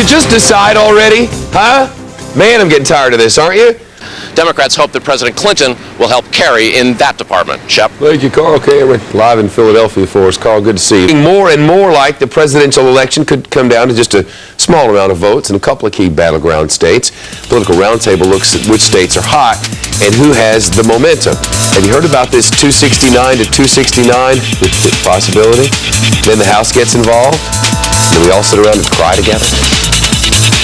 you just decide already? Huh? Man, I'm getting tired of this, aren't you? Democrats hope that President Clinton will help Kerry in that department. Shep. Thank you, Carl Cameron. Live in Philadelphia for us. Carl, good to see you. More and more like the presidential election could come down to just a small amount of votes in a couple of key battleground states. Political Roundtable looks at which states are hot and who has the momentum. Have you heard about this 269 to 269 possibility? Then the House gets involved, and we all sit around and cry together.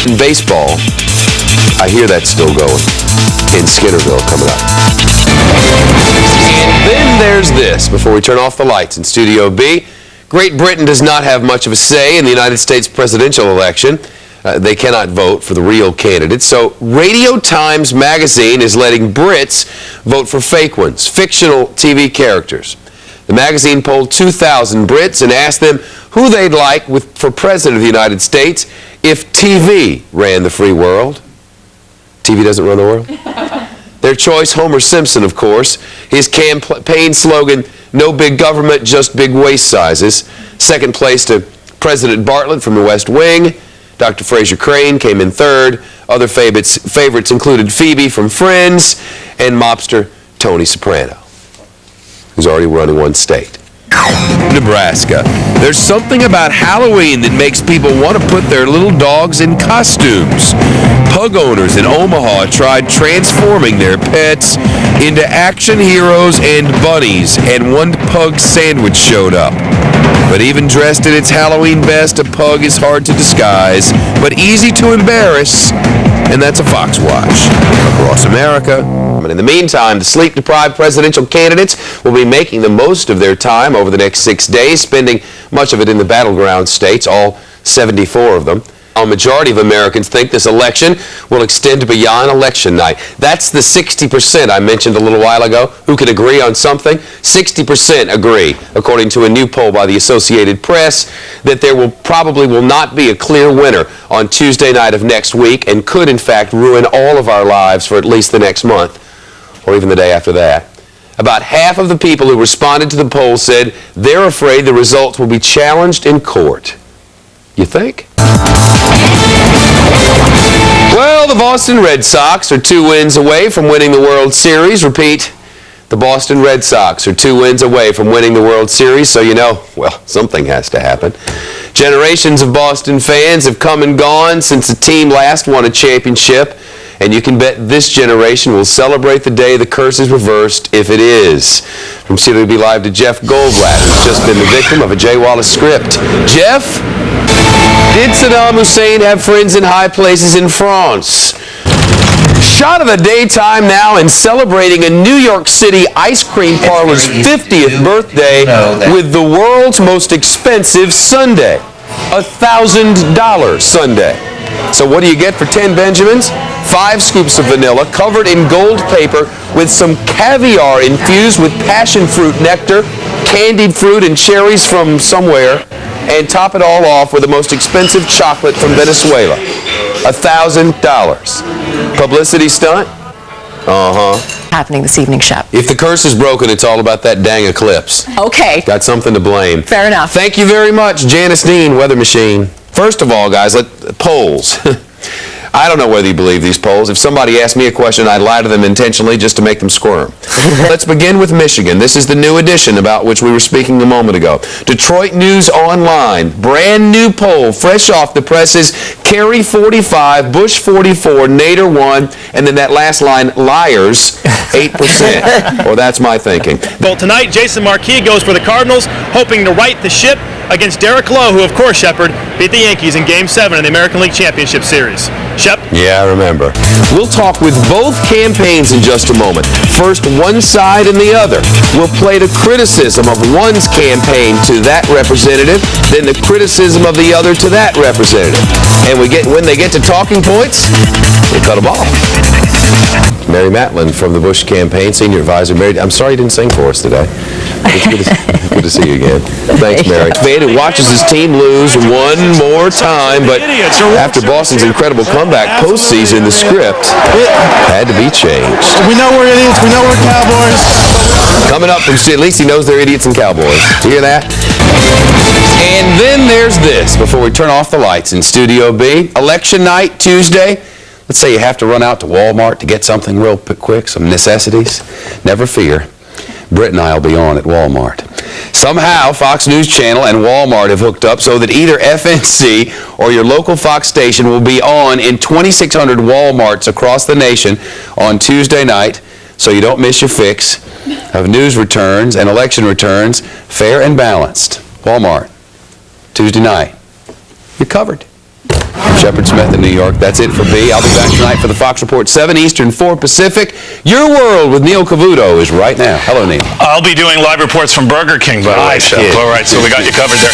In baseball, I hear that's still going in Skinnerville coming up. And then there's this, before we turn off the lights in Studio B. Great Britain does not have much of a say in the United States presidential election. They cannot vote for the real candidates. So Radio Times magazine is letting Brits vote for fake ones, fictional TV characters. The magazine polled 2,000 Brits and asked them who they'd like for president of the United States if TV ran the free world. TV doesn't run the world? Their choice, Homer Simpson, of course. His campaign slogan, no big government, just big waist sizes. Second place to President Bartlett from the West Wing. Dr. Fraser Crane came in third. Other favorites included Phoebe from Friends and mobster Tony Soprano, who's already running one state. Nebraska. There's something about Halloween that makes people want to put their little dogs in costumes. Pug owners in Omaha tried transforming their pets into action heroes and bunnies, and one pug sandwich showed up. But even dressed at its Halloween best, a pug is hard to disguise, but easy to embarrass, and that's a fox watch. Across America. But in the meantime, the sleep-deprived presidential candidates will be making the most of their time over the next 6 days, spending much of it in the battleground states, all 74 of them. A majority of Americans think this election will extend beyond election night. That's the 60% I mentioned a little while ago who can agree on something. 60% agree, according to a new poll by the Associated Press, that there probably will not be a clear winner on Tuesday night of next week and could, in fact, ruin all of our lives for at least the next month, or even the day after that. About half of the people who responded to the poll said they're afraid the results will be challenged in court. You think? Well, the Boston Red Sox are 2 wins away from winning the World Series. Repeat, the Boston Red Sox are 2 wins away from winning the World Series, so you know, well, something has to happen. Generations of Boston fans have come and gone since the team last won a championship, and you can bet this generation will celebrate the day the curse is reversed if it is. From CWB Live to Jeff Goldblatt, who's just been the victim of a Jay Wallace script. Jeff, did Saddam Hussein have friends in high places in France? Shot of the daytime now and celebrating a New York City ice cream parlor's 50th birthday with the world's most expensive sundae, $1,000 sundae. So what do you get for 10 Benjamins? 5 scoops of vanilla covered in gold paper with some caviar infused with passion fruit nectar, candied fruit and cherries from somewhere, and top it all off with the most expensive chocolate from Venezuela. $1,000. Publicity stunt? Happening this evening, Shep. If the curse is broken, it's all about that dang eclipse. Okay. Got something to blame. Fair enough. Thank you very much, Janice Dean, Weather Machine. First of all, guys, polls. I don't know whether you believe these polls. If somebody asked me a question, I'd lie to them intentionally just to make them squirm. Let's begin with Michigan. This is the new edition about which we were speaking a moment ago. Detroit News Online, brand new poll, fresh off the presses. Kerry 45, Bush 44, Nader 1, and then that last line, liars, 8%. Or that's my thinking. Well, tonight, Jason Marquis goes for the Cardinals, hoping to right the ship against Derek Lowe, who, of course, Shepard, beat the Yankees in Game 7 in the American League Championship Series. Shep? Yeah, I remember. We'll talk with both campaigns in just a moment. First one side and the other. We'll play the criticism of one's campaign to that representative, then the criticism of the other to that representative. And when they get to talking points, we'll cut them off. Mary Matlin from the Bush campaign, senior advisor. Mary, I'm sorry you didn't sing for us today. It's good to see you again. Thanks, Mary. Fan who watches his team lose one more time, but after Boston's incredible comeback postseason, the script had to be changed. We know we're idiots. We know we're cowboys. Coming up from, at least he knows they're idiots and cowboys. Do you hear that? And then there's this, before we turn off the lights in Studio B. Election night, Tuesday. Let's say you have to run out to Walmart to get something real quick, some necessities. Never fear. Britt and I will be on at Walmart. Somehow, Fox News Channel and Walmart have hooked up so that either FNC or your local Fox station will be on in 2,600 Walmarts across the nation on Tuesday night, so you don't miss your fix of news returns and election returns, fair and balanced. Walmart, Tuesday night. You're covered. Shepard Smith in New York. That's it for B. I'll be back tonight for the Fox Report, 7 Eastern, 4 Pacific. Your World with Neil Cavuto is right now. Hello, Neil. I'll be doing live reports from Burger King, by the way, Shep. All right, so we got you covered there.